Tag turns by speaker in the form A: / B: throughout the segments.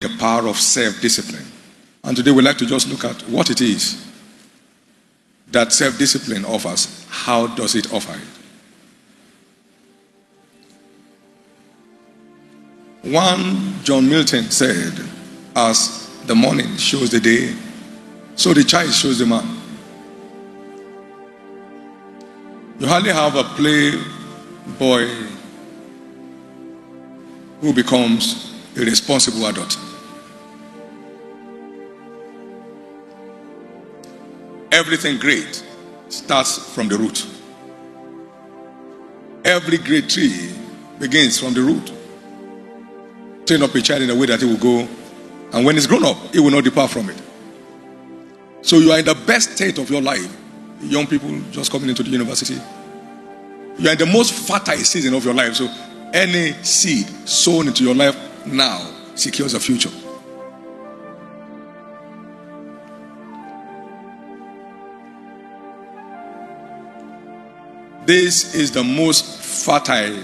A: the power of self-discipline. And today we'd like to just look at what it is that self-discipline offers. How does it offer it? One John Milton said, as the morning shows the day, so the child shows the man. You hardly have a playboy who becomes a responsible adult. Everything great starts from the root. Every great tree begins from the root. Train up a child in a way that he will go, and when he's grown up, he will not depart from it. So you are in the best state of your life. Young people just coming into the university, you are in the most fertile season of your life. So any seed sown into your life now secures a future. This is the most fertile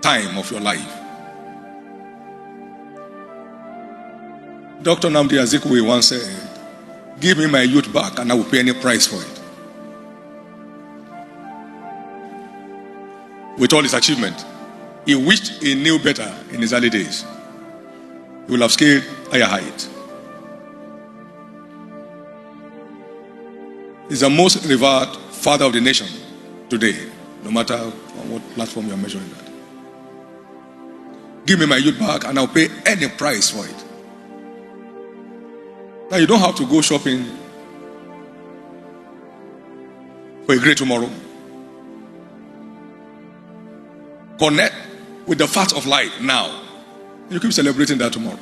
A: time of your life. Dr. Nnamdi Azikiwe once said, "Give me my youth back and I will pay any price for it." With all his achievement, he wished he knew better in his early days. He would have scaled higher heights. He's the most revered father of the nation today, no matter on what platform you're measuring that. Give me my youth back and I'll pay any price for it. Now you don't have to go shopping for a great tomorrow. Connect with the fact of life now. You keep celebrating that tomorrow.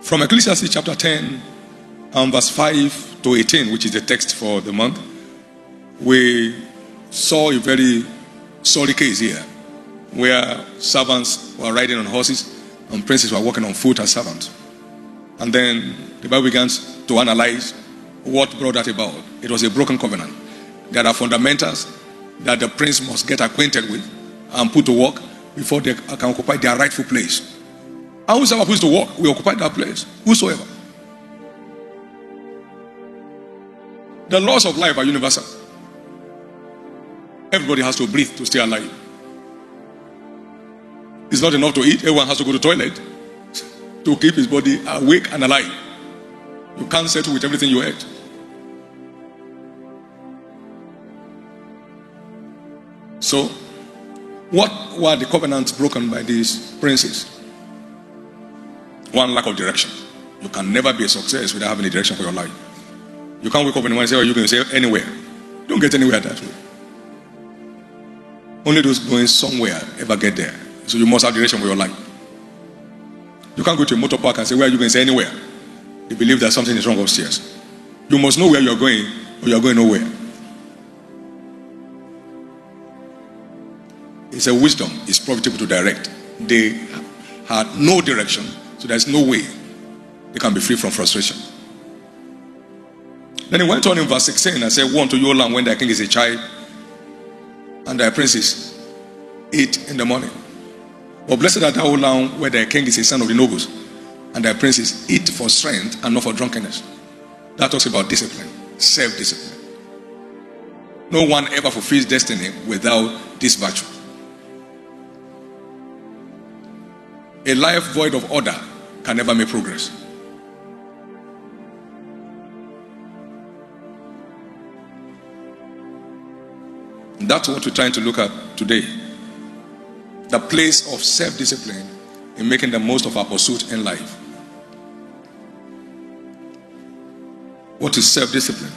A: From Ecclesiastes chapter 10 and verse 5 to 18, which is the text for the month, we saw a very sorry case here where servants were riding on horses and princes were walking on foot as servants. And then the Bible begins to analyze what brought that about. It was a broken covenant. There are fundamentals that the prince must get acquainted with and put to work before they can occupy their rightful place. And whosoever puts to work will occupy that place. Whosoever. The laws of life are universal. Everybody has to breathe to stay alive. It's not enough to eat. Everyone has to go to the toilet to keep his body awake and alive. You can't settle with everything you ate. So, what were the covenants broken by these princes? One, lack of direction. You can never be a success without having a direction for your life. You can't wake up in the morning and say, "Oh, you can say anywhere." You don't get anywhere that way. Only those going somewhere ever get there. So you must have direction for your life. You can't go to a motor park and say, "Where are you going?" Say anywhere. You believe that something is wrong upstairs. You must know where you're going, or you're going nowhere. It's a wisdom. It's profitable to direct. They had no direction, so there's no way they can be free from frustration. Then he went on in verse 16 and said, "Woe unto you, land, when thy king is a child, and thy princes eat in the morning. But blessed art thou, land, where thy king is a son of the nobles, and thy princes eat for strength and not for drunkenness." That talks about discipline, self-discipline. No one ever fulfills destiny without this virtue. A life void of order can never make progress. That's what we're trying to look at today. The place of self-discipline in making the most of our pursuit in life. What is self-discipline?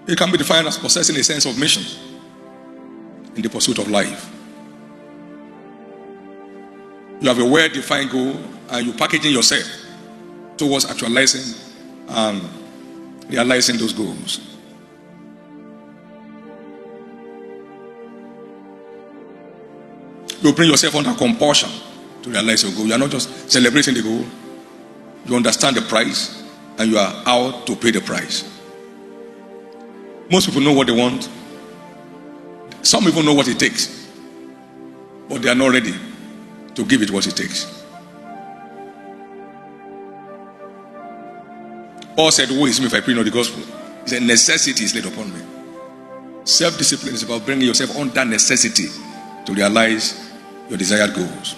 A: It can be defined as possessing a sense of mission in the pursuit of life. You have a well-defined goal and you're packaging yourself towards actualizing and realizing those goals. You bring yourself under compulsion to realize your goal. You are not just celebrating the goal. You understand the price and you are out to pay the price. Most people know what they want. Some people know what it takes, but they are not ready to give it what it takes. Paul said, woe is me if I preach not the gospel. The necessity is laid upon me. Self-discipline is about bringing yourself under necessity to realize your desired goals.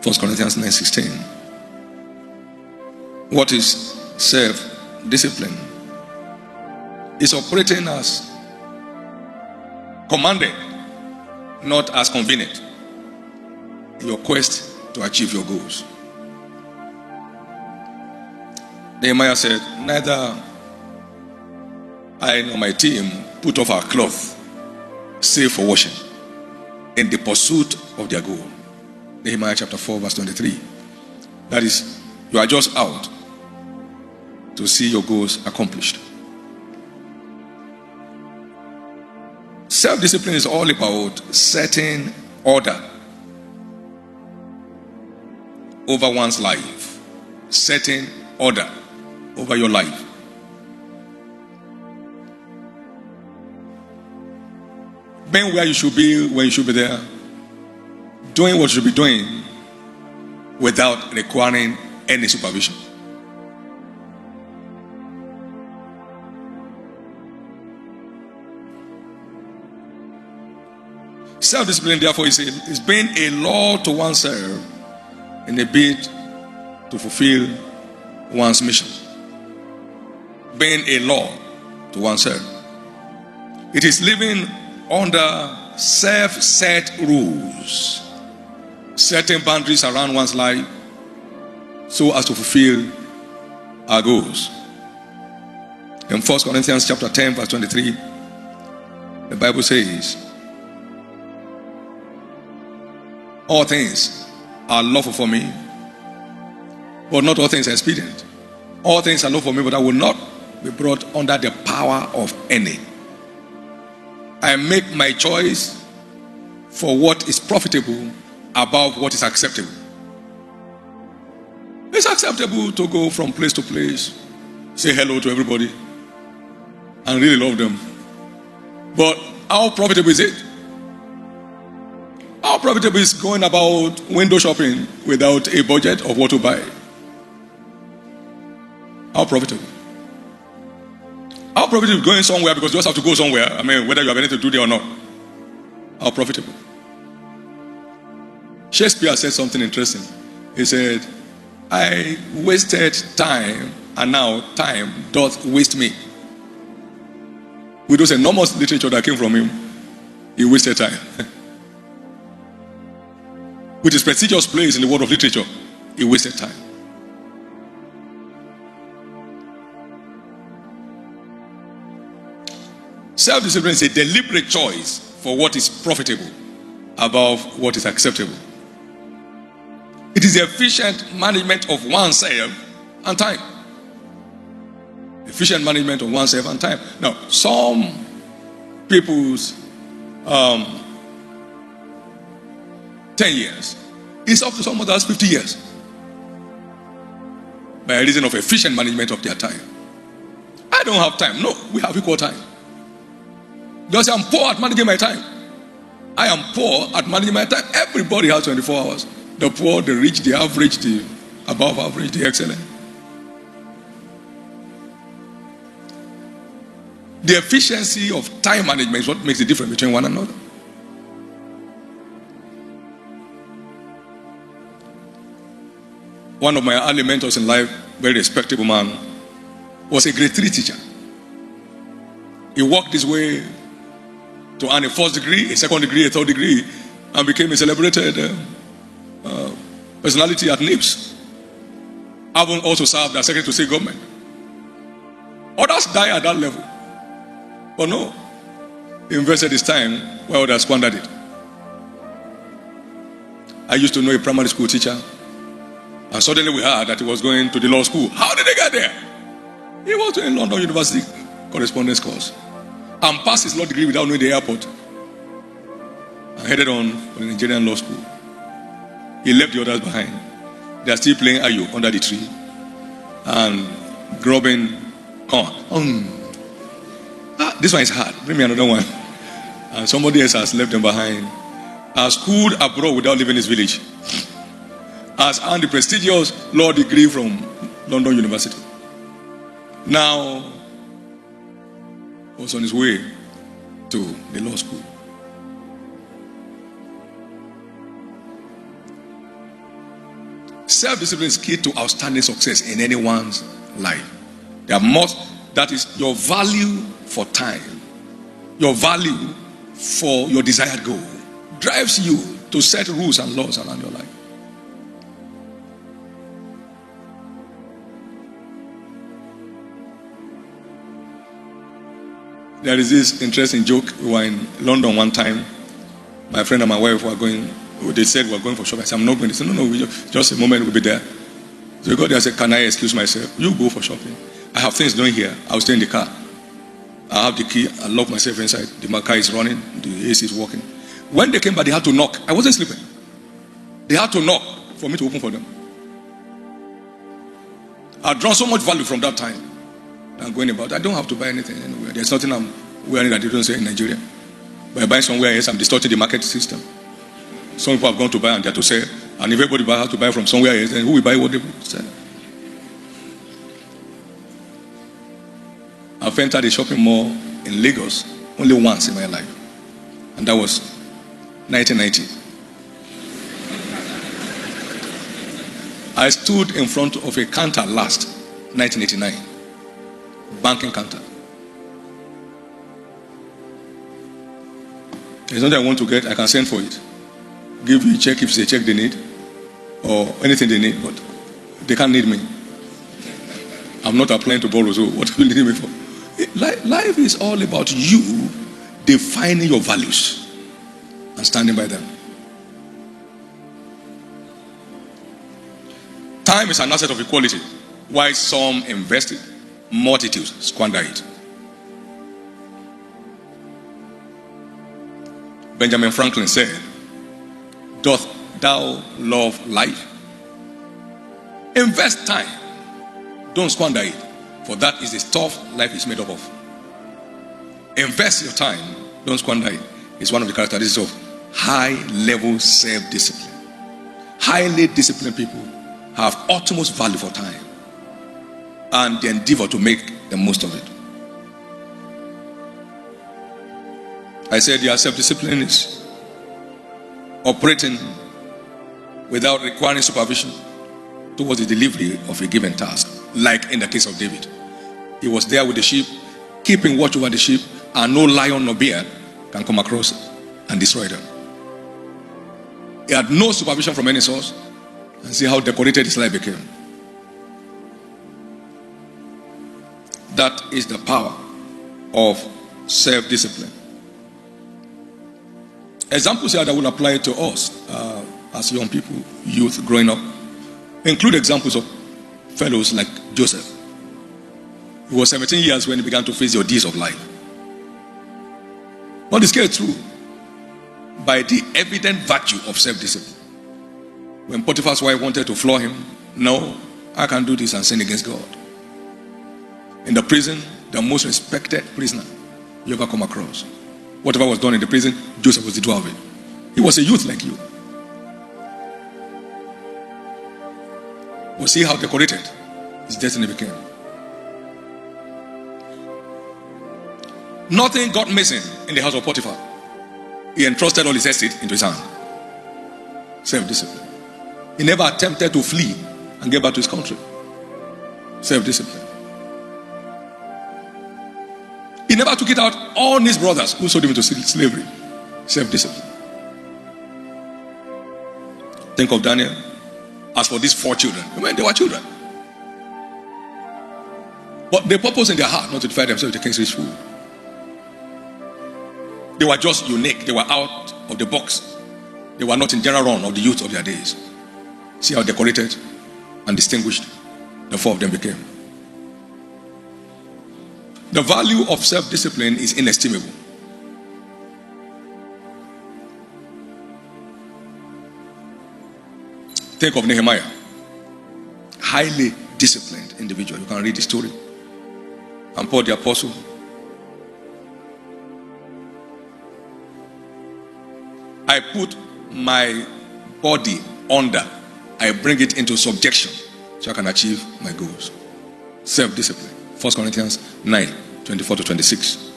A: 1 Corinthians 9:16. What is self-discipline? It's operating as commanded, not as convenient, in your quest to achieve your goals. Nehemiah said, neither I nor my team put off our cloth, save for washing, in the pursuit of their goal. Nehemiah chapter 4 verse 23. That is, you are just out to see your goals accomplished. Self-discipline is all about setting order over one's life. Setting order over your life. Being where you should be, when you should be there. Doing what you should be doing without requiring any supervision. Self-discipline, therefore, is being a law to oneself in a bid to fulfill one's mission. Being a law to oneself. It is living under self-set rules, setting boundaries around one's life so as to fulfill our goals. In 1 Corinthians chapter 10 verse 23, the Bible says, all things are lawful for me, but not all things are expedient. All things are lawful for me, but I will not be brought under the power of any. I make my choice for what is profitable above what is acceptable. It's acceptable to go from place to place, say hello to everybody, and really love them. But how profitable is it? How profitable is going about window shopping without a budget of what to buy? How profitable? How profitable is going somewhere because you just have to go somewhere? I mean, whether you have anything to do there or not. How profitable? Shakespeare said something interesting. He said, I wasted time, and now time doth waste me. With those enormous literature that came from him, he wasted time. With his prestigious place in the world of literature, he wasted time. Self-discipline is a deliberate choice for what is profitable above what is acceptable. It is the efficient management of oneself and time. Efficient management of oneself and time. Now, some people's 10 years is up to some others 50 years by reason of efficient management of their time. I don't have time. No, we have equal time. Because I'm poor at managing my time. I am poor at managing my time. Everybody has 24 hours. The poor, the rich, the average, the above average, the excellent. The efficiency of time management is what makes the difference between one another. One of my early mentors in life, very respectable man, was a grade 3 teacher. He worked his way to earn a first degree, a second degree, a third degree, and became a celebrated personality at NIPS. Having also served as secretary to state government. Others die at that level. But no, he invested his time while others squandered it. I used to know a primary school teacher, and suddenly we heard that he was going to the law school. How did he get there? He was in London University correspondence course and passed his law degree without knowing the airport and headed on for the Nigerian law school. He left the others behind. They are still playing ayo under the tree and grubbing corn. This one is hard. Bring me another one. And somebody else has left them behind. Has schooled abroad without leaving his village. Has earned the prestigious law degree from London University. Now was on his way to the law school. Self-discipline is key to outstanding success in anyone's life. That is your value for time, your value for your desired goal, drives you to set rules and laws around your life. There is this interesting joke. We were in London one time. My friend and my wife were going. They said we're going for shopping. I said, I'm not going. They said, no, just a moment, we'll be there. So we got there. I said, can I excuse myself? You go for shopping. I have things doing here. I'll stay in the car. I have the key. I lock myself inside. The car is running. The AC is working. When they came back, they had to knock. I wasn't sleeping. They had to knock for me to open for them. I've drawn so much value from that time. I'm going about. I don't have to buy anything anywhere. There's nothing I'm wearing that they don't say in Nigeria. But I buy somewhere else, I'm distorting the market system. Some people have gone to buy and they're to sell. And if everybody has to buy from somewhere else, then who will buy what they sell? I've entered a shopping mall in Lagos only once in my life. And that was 1990. I stood in front of a counter last, 1989. Banking counter. There's nothing I want to get, I can send for it. Give you a check if it's a check they need, or anything they need, but they can't need me. I'm not applying to borrow, so what do you need me for? Life is all about you defining your values and standing by them. Time is an asset of equality. Why some invest it, multitudes squander it. Benjamin Franklin said, doth thou love life? Invest time. Don't squander it. For that is the stuff life is made up of. Invest your time. Don't squander it. It's one of the characteristics of high-level self-discipline. Highly disciplined people have utmost value for time and they endeavor to make the most of it. I said your self-discipline is operating without requiring supervision towards the delivery of a given task, like in the case of David. He was there with the sheep, keeping watch over the sheep, and no lion nor bear can come across and destroy them. He had no supervision from any source, and see how decorated his life became. That is the power of self-discipline. Examples here that will apply to us as young people, youth growing up, include examples of fellows like Joseph. He was 17 years when he began to face the ordeals of life. Not the scale through by the evident virtue of self-discipline. When Potiphar's wife wanted to floor him, no, I can't do this and sin against God. In the prison, the most respected prisoner you ever come across. Whatever was done in the prison, Joseph was the doer of it. He was a youth like you. We'll see how decorated his destiny became. Nothing got missing in the house of Potiphar. He entrusted all his estate into his hand. Self-discipline. He never attempted to flee and get back to his country. Self-discipline. He never took it out on his brothers who sold him into slavery. Self-discipline. Think of Daniel. As for these 4 children, they were children. But the purpose in their heart not to defy themselves with the king's rich food. They were just unique. They were out of the box. They were not in general run of the youth of their days. See how decorated and distinguished the 4 of them became. The value of self-discipline is inestimable. Think of Nehemiah. Highly disciplined individual. You can read the story. And Paul the apostle. I put my body under. I bring it into subjection so I can achieve my goals. Self-discipline. 1 Corinthians 9, 24 to 26.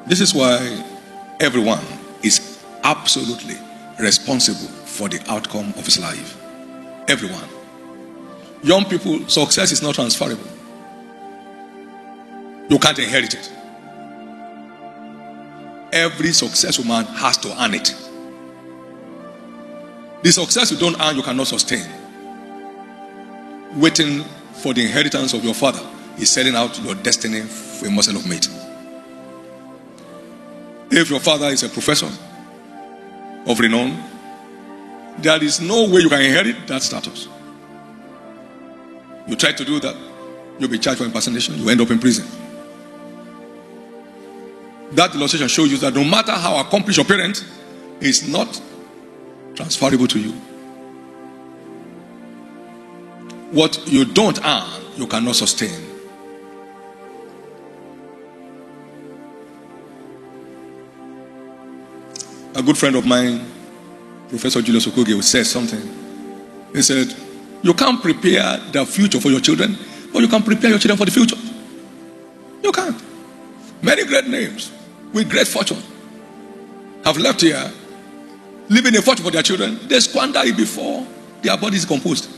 A: This is why everyone is absolutely responsible for the outcome of his life. Everyone. Young people, success is not transferable. You can't inherit it. Every successful man has to earn it. The success you don't earn, you cannot sustain. Waiting for the inheritance of your father is selling out your destiny for a morsel of meat. If your father is a professor of renown, there is no way you can inherit that status. You try to do that, you'll be charged for impersonation, you end up in prison. That illustration shows you that no matter how accomplished your parent is not transferable to you. What you don't earn, you cannot sustain. A good friend of mine, Professor Julius Okogie, said something. He said, you can't prepare the future for your children, but you can prepare your children for the future. You can't. Many great names with great fortune have left here, leaving a fortune for their children. They squander it before their body is decomposed.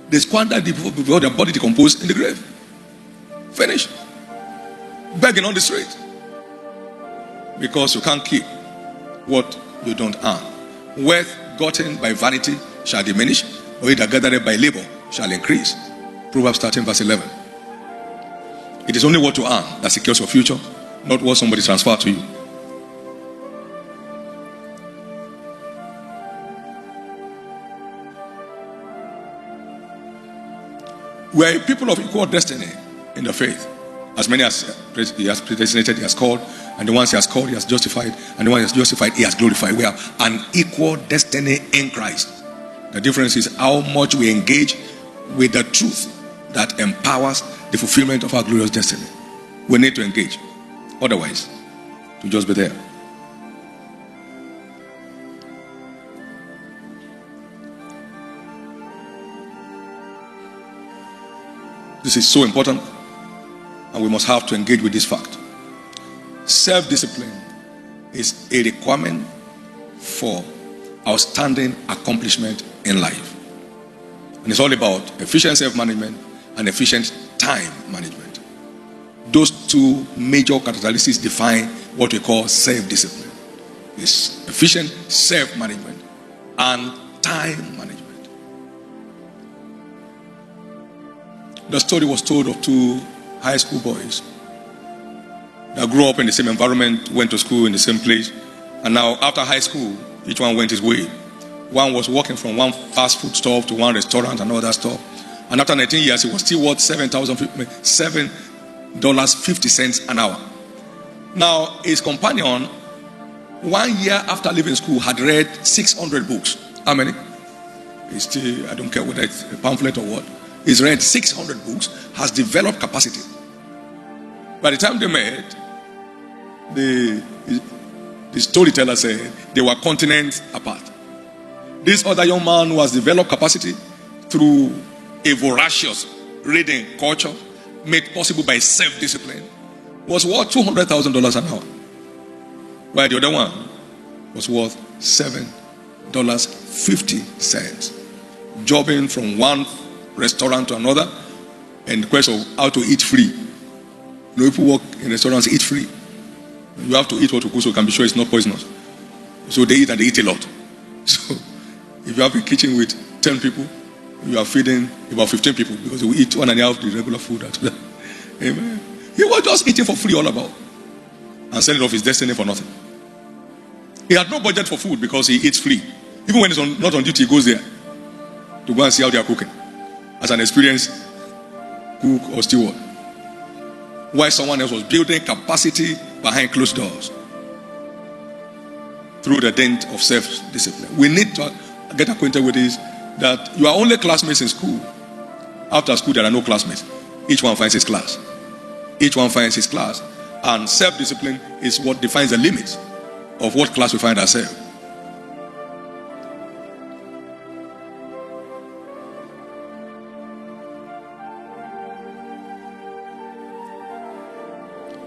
A: They squander it before their body decomposed in the grave. Finish. Begging on the street. Because you can't keep what you don't earn. Wealth gotten by vanity shall diminish, or it that gathered by labor shall increase. Proverbs 13 verse 11. It is only what you earn that secures your future, not what somebody transferred to you. We are a people of equal destiny in the faith. As many as he has predestinated, he has called, and the ones he has called, he has justified, and the ones he has justified, he has glorified. We have an equal destiny in Christ. The difference is how much we engage with the truth that empowers the fulfillment of our glorious destiny. We need to engage. Otherwise, to just be there. This is so important, and we must have to engage with this fact. Self-discipline is a requirement for outstanding accomplishment in life. And it's all about efficient self-management and efficient time management. Those two major characteristics define what we call self-discipline. It's efficient self-management and time management. The story was told of two high school boys that grew up in the same environment, went to school in the same place, and now after high school, each one went his way. One was working from one fast food store to one restaurant, another store. And after 19 years, he was still worth $7.50 an hour. Now, his companion, 1 year after leaving school, had read 600 books. How many? It's still, I don't care whether it's a pamphlet or what. He's read 600 books, has developed capacity. By the time they met, the storyteller said they were continents apart. This other young man who has developed capacity through a voracious reading culture made possible by self-discipline was worth $200,000 an hour, while the other one was worth $7.50, jobbing from one restaurant to another in the quest of how to eat free. You know, people work in restaurants, eat free. You have to eat what you cook so you can be sure it's not poisonous. So they eat and they eat a lot. So if you have a kitchen with 10 people, you are feeding about 15 people because you eat 1.5 the regular food. Amen. He was just eating for free all about and selling off his destiny for nothing. He had no budget for food because he eats free. Even when he's not on duty, he goes there to go and see how they are cooking as an experienced cook or steward. While someone else was building capacity behind closed doors. through the dint of self-discipline. We need to get acquainted with this, that you are only classmates in school. After school, there are no classmates. Each one finds his class. Each one finds his class. And self-discipline is what defines the limits of what class we find ourselves.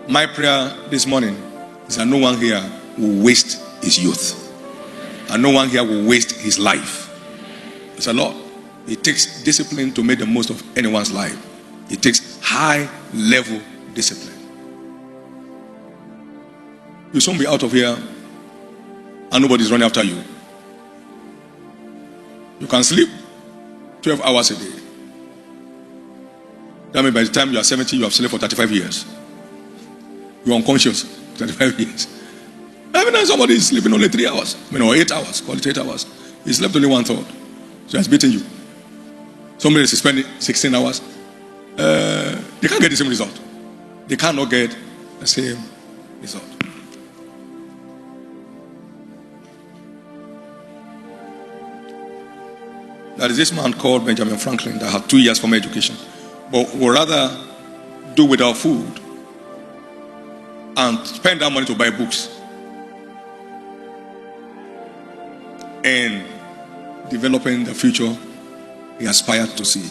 A: My prayer this morning is that no one here will waste his youth. And no one here will waste his life. It's a lot. It takes discipline to make the most of anyone's life. It takes high-level discipline. You'll soon be out of here and nobody's running after you. You can sleep 12 hours a day. That means by the time you are 70, you have slept for 35 years. You are unconscious 35 years. Every time somebody is sleeping only 3 hours, or 8 hours, call it 8 hours. He slept only 1/3. So he's beating you. Somebody is spending 16 hours. They can't get the same result. They cannot get the same result. There is this man called Benjamin Franklin that had 2 years formal education, but would rather do without food and spend that money to buy books and developing the future he aspired to see.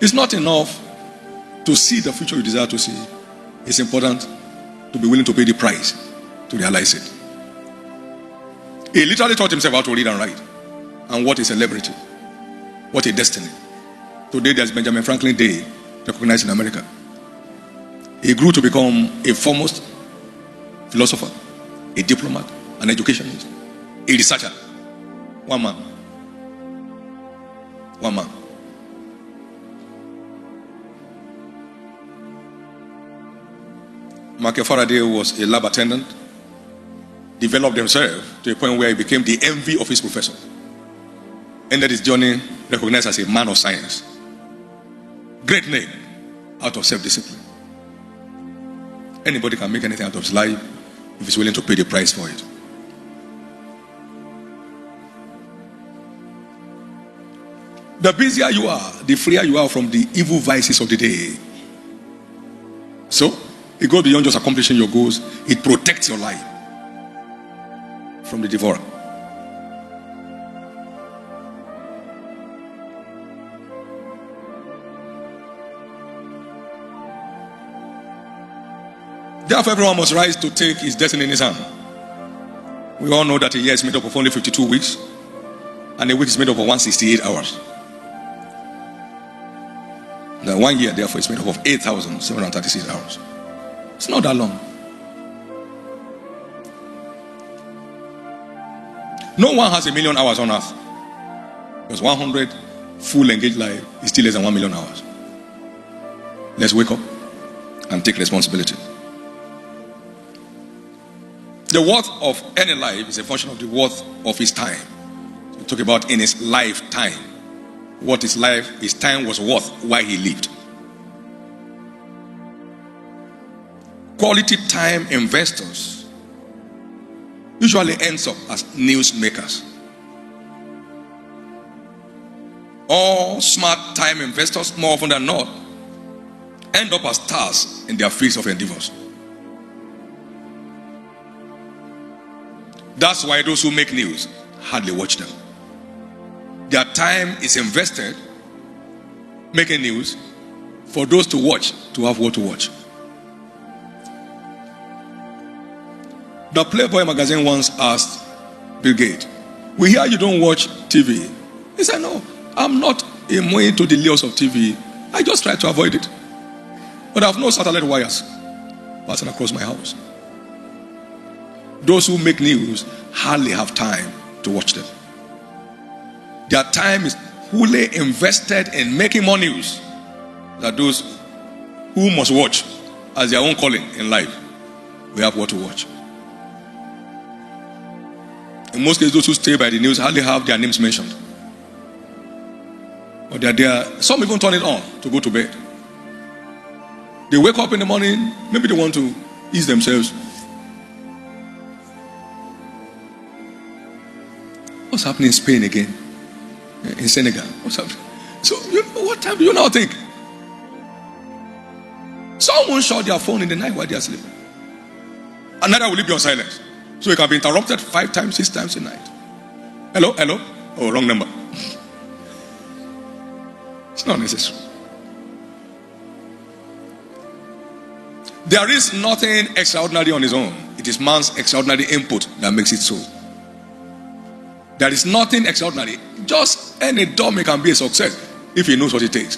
A: It's not enough to see the future you desire to see. It's important to be willing to pay the price to realize it. He literally taught himself how to read and write, and what is celebrity, what a destiny. Today there's Benjamin Franklin Day recognized in America. He grew to become a foremost philosopher, a diplomat, an educationist, a researcher. One man. One man. Michael Faraday was a lab attendant, developed himself to a point where he became the envy of his professor. Ended his journey recognized as a man of science. Great name out of self-discipline. Anybody can make anything out of his life if he's willing to pay the price for it. The busier you are, the freer you are from the evil vices of the day. So, it goes beyond just accomplishing your goals. It protects your life from the devourer. Therefore, everyone must rise to take his destiny in his hand. We all know that a year is made up of only 52 weeks, and a week is made up of 168 hours. The 1 year, therefore, is made up of 8,736 hours. It's not that long. No one has 1,000,000 hours on earth, because 100 full engaged life is still less than 1,000,000 hours. Let's wake up and take responsibility. The worth of any life is a function of the worth of his time. We talk about in his lifetime. What his life, his time was worth while he lived. Quality time investors usually ends up as newsmakers. All smart time investors, more often than not, end up as stars in their fields of endeavors. That's why those who make news hardly watch them. Their time is invested making news for those to watch, to have what to watch. The Playboy magazine once asked Bill Gates, "We hear you don't watch TV." He said, "No, I'm not immune to the lures of TV. I just try to avoid it. But I have no satellite wires passing across my house." Those who make news hardly have time to watch them. Their time is fully invested in making more news than those who must watch as their own calling in life. We have what to watch. In most cases, those who stay by the news hardly have their names mentioned. But they are there. Some even turn it on to go to bed. They wake up in the morning, maybe they want to ease themselves. What's happening in Spain again? In Senegal? What's happening? So, what time do you now think? Someone shot their phone in the night while they are sleeping. Another will leave you on silence. So it can be interrupted 5 times, 6 times a night. Hello? Oh, wrong number. It's not necessary. There is nothing extraordinary on its own. It is man's extraordinary input that makes it so. There is nothing extraordinary. Just any dummy can be a success if he knows what it takes.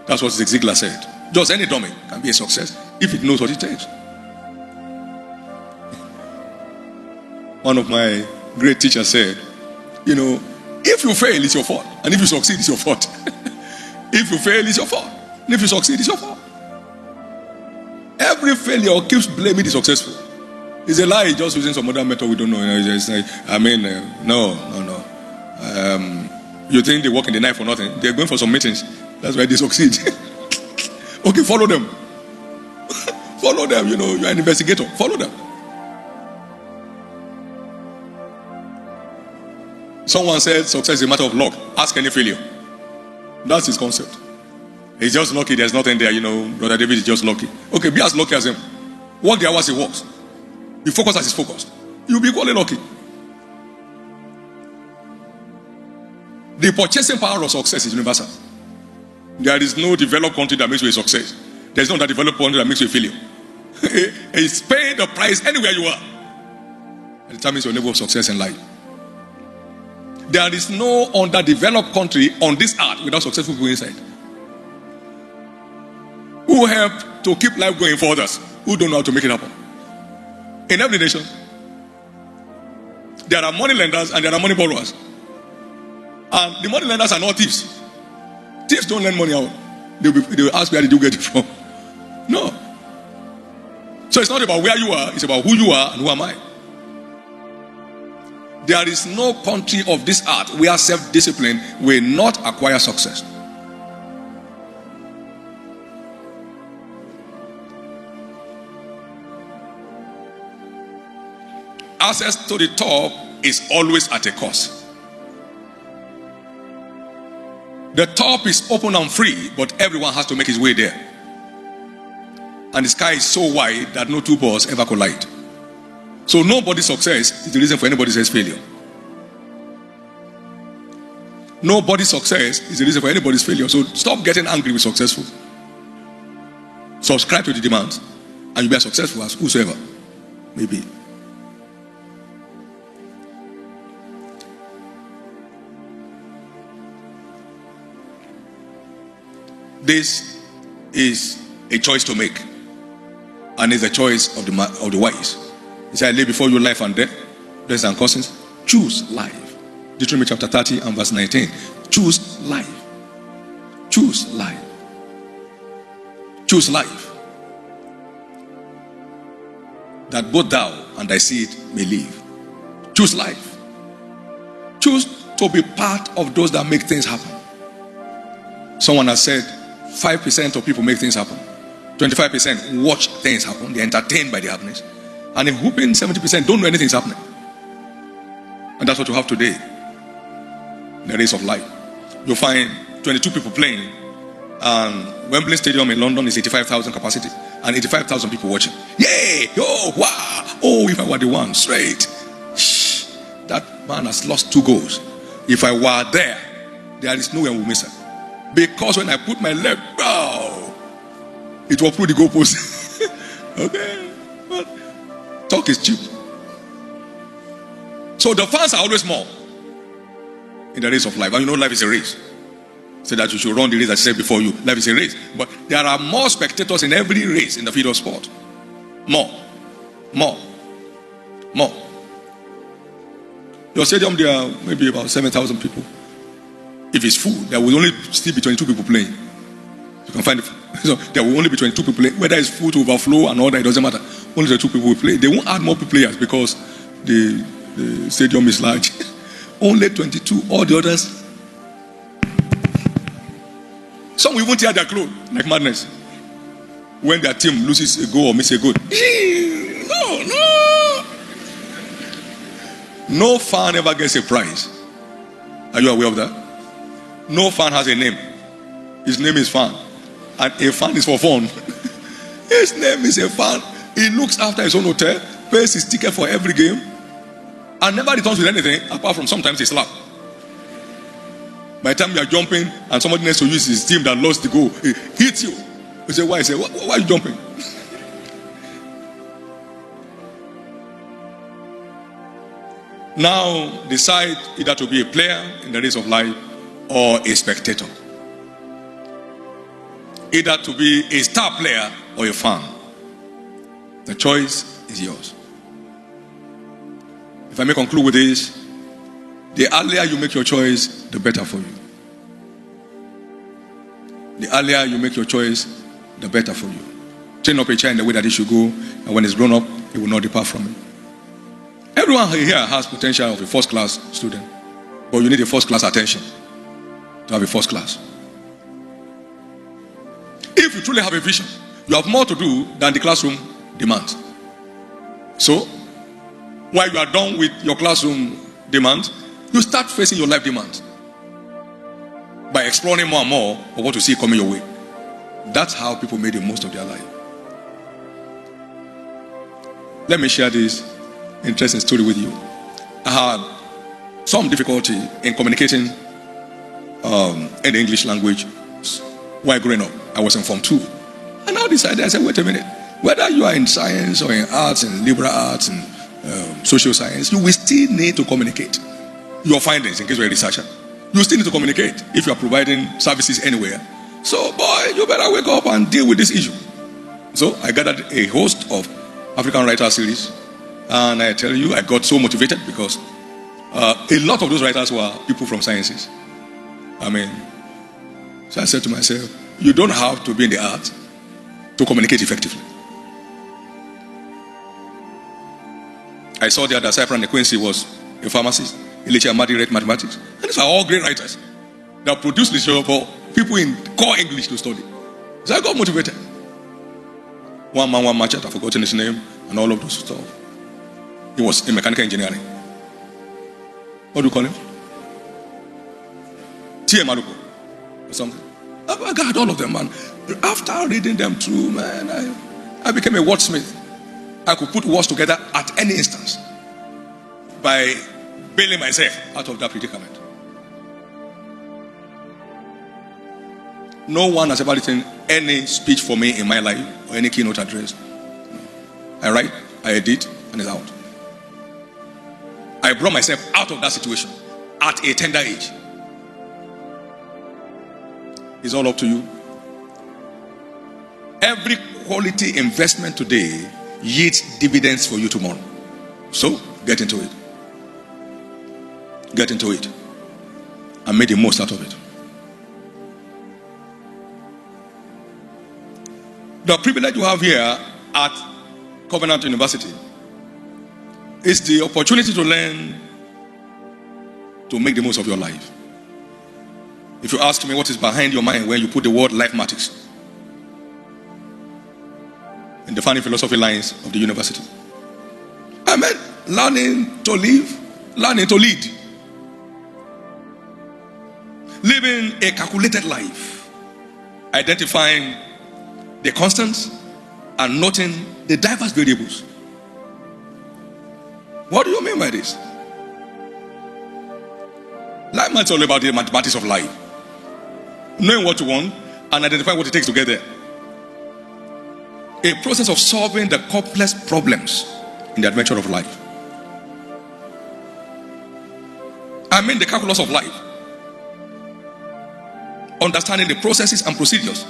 A: That's what Zig Ziglar said. Just any dummy can be a success if it knows what it takes. One of my great teachers said, if you fail, it's your fault. And if you succeed, it's your fault. If you fail, it's your fault. And if you succeed, it's your fault. Every failure keeps blaming the successful. It's a lie, just using some other method we don't know. No. You think they work in the night for nothing? They're going for some meetings. That's why they succeed. Okay, follow them. Follow them, you're an investigator. Follow them. Someone said success is a matter of luck. Ask any failure. That's his concept. He's just lucky, there's nothing there, Brother David is just lucky. Okay, be as lucky as him. Work the hours he works. You focus as he's focused. You'll be equally lucky. The purchasing power of success is universal. There is no developed country that makes you a success. There's no developed country that makes you a failure. It's paying the price anywhere you are. It determines your level of success in life. There is no underdeveloped country on this earth without successful people inside. Who help to keep life going for others who don't know how to make it happen. In every nation, there are money lenders and there are money borrowers. And the money lenders are not thieves. Thieves don't lend money out. They will ask, where did you get it from? No. So it's not about where you are, it's about who you are and who am I. There is no country of this earth where self-discipline will not acquire success. Access to the top is always at a cost. The top is open and free, but everyone has to make his way there. And the sky is so wide that no two balls ever collide. So nobody's success is the reason for anybody's failure. Nobody's success is the reason for anybody's failure. So stop getting angry with successful. Subscribe to the demands and you'll be as successful as whosoever may be. This is a choice to make, and it's a choice of the wise. He said, I lay before you life and death, blessings and cursings. Choose life. Deuteronomy chapter 30 and verse 19. Choose life. Choose life. Choose life, that both thou and thy seed may live. Choose life. Choose to be part of those that make things happen. Someone has said 5% of people make things happen. 25% watch things happen. They're entertained by the happenings. And a whooping 70% don't know anything's happening. And that's what you have today. The race of life. You'll find 22 people playing. And Wembley Stadium in London is 85,000 capacity. And 85,000 people watching. Yay! Oh, wow! Oh, if I were the one, straight. Shh. That man has lost 2 goals. If I were there is no way I will miss it. Because when I put my leg, it will through the goalpost. Okay? But talk is cheap. So the fans are always more in the race of life. And life is a race. So that you should run the race as I said before you. Life is a race. But there are more spectators in every race in the field of sport. More. Your stadium, there are maybe about 7,000 people. If it's full, there will only still be 22 people playing. You can find it. So there will only be 22 people playing. Whether it's full to overflow and all that, it doesn't matter. Only 22 people will play. They won't add more players because the stadium is large. Only 22. All the others. Some will even tear their clothes like madness when their team loses a goal or misses a goal. No fan ever gets a prize. Are you aware of that? No fan has a name. His name is fan. And a fan is for fun. His name is a fan. He looks after his own hotel, pays his ticket for every game, and never returns with anything apart from sometimes a slap. By the time you are jumping and somebody next to you is his team that lost the goal, he hits you. You say, why? He say, why are you jumping? Now decide either to be a player in the race of life or a spectator. Either to be a star player or a fan. The choice is yours. If I may conclude with this, the earlier you make your choice, the better for you. The earlier you make your choice, the better for you. Train up a child in the way that it should go, and when it's grown up, it will not depart from it. Everyone here has potential of a first class student, but you need a first class attention to have a first class. If you truly have a vision, you have more to do than the classroom demands. So, while you are done with your classroom demands, you start facing your life demands by exploring more and more of what you see coming your way. That's how people made the most of their life. Let me share this interesting story with you. I had some difficulty in communicating in the English language while growing up. I was in Form 2. And I decided, I said, wait a minute. Whether you are in science or in arts and liberal arts and social science, you will still need to communicate your findings in case you're a researcher. You still need to communicate if you are providing services anywhere. So, boy, you better wake up and deal with this issue. So I gathered a host of African Writer series. And I tell you, I got so motivated because a lot of those writers were people from sciences. So I said to myself, you don't have to be in the art to communicate effectively. I saw there that Cyprian Quincy was a pharmacist. Elisha Amadi read mathematics. And these are all great writers that produce literature for people in core English to study. So I got motivated. One man, one merchant, I've forgotten his name, and all of those stuff. He was in mechanical engineering. What do you call him? T.M. Aluko or something. I got all of them, man. After reading them through, man, I became a wordsmith. I could put words together at any instance by bailing myself out of that predicament. No one has ever written any speech for me in my life or any keynote address. I write, I edit, and it's out. I brought myself out of that situation at a tender age. It's all up to you. Every quality investment today yields dividends for you tomorrow. So, get into it. Get into it. And make the most out of it. The privilege you have here at Covenant University is the opportunity to learn to make the most of your life. If you ask me what is behind your mind when you put the word life matters in the defining philosophy lines of the university, I meant learning to live, learning to lead. Living a calculated life, identifying the constants and noting the diverse variables. What do you mean by this? Life matters all about the mathematics of life. Knowing what you want and identifying what it takes to get there. A process of solving the complex problems in the adventure of life. I mean the calculus of life. Understanding the processes and procedures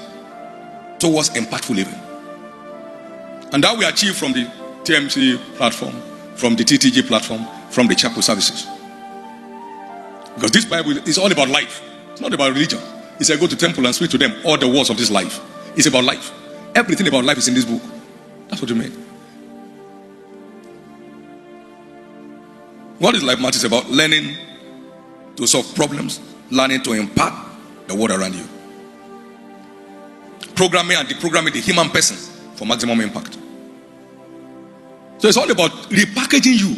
A: towards impactful living. And that we achieve from the TMC platform, from the TTG platform, from the chapel services. Because this Bible is all about life. It's not about religion. It's I go to temple and speak to them all the words of this life. It's about life. Everything about life is in this book. That's what you mean. What is life matters about? Learning to solve problems, learning to impact the world around you. Programming and deprogramming the human person for maximum impact. So it's all about repackaging you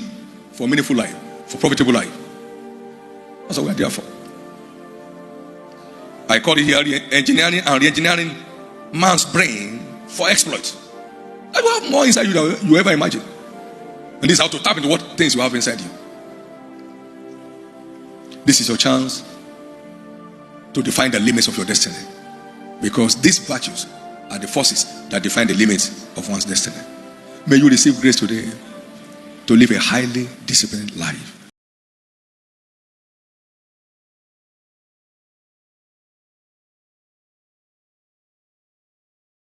A: for meaningful life, for profitable life. That's what we are there for. I call it here engineering and re-engineering man's brain for exploit. I will have more inside you than you ever imagine. And this is how to tap into what things you have inside you. This is your chance to define the limits of your destiny. Because these virtues are the forces that define the limits of one's destiny. May you receive grace today to live a highly disciplined life.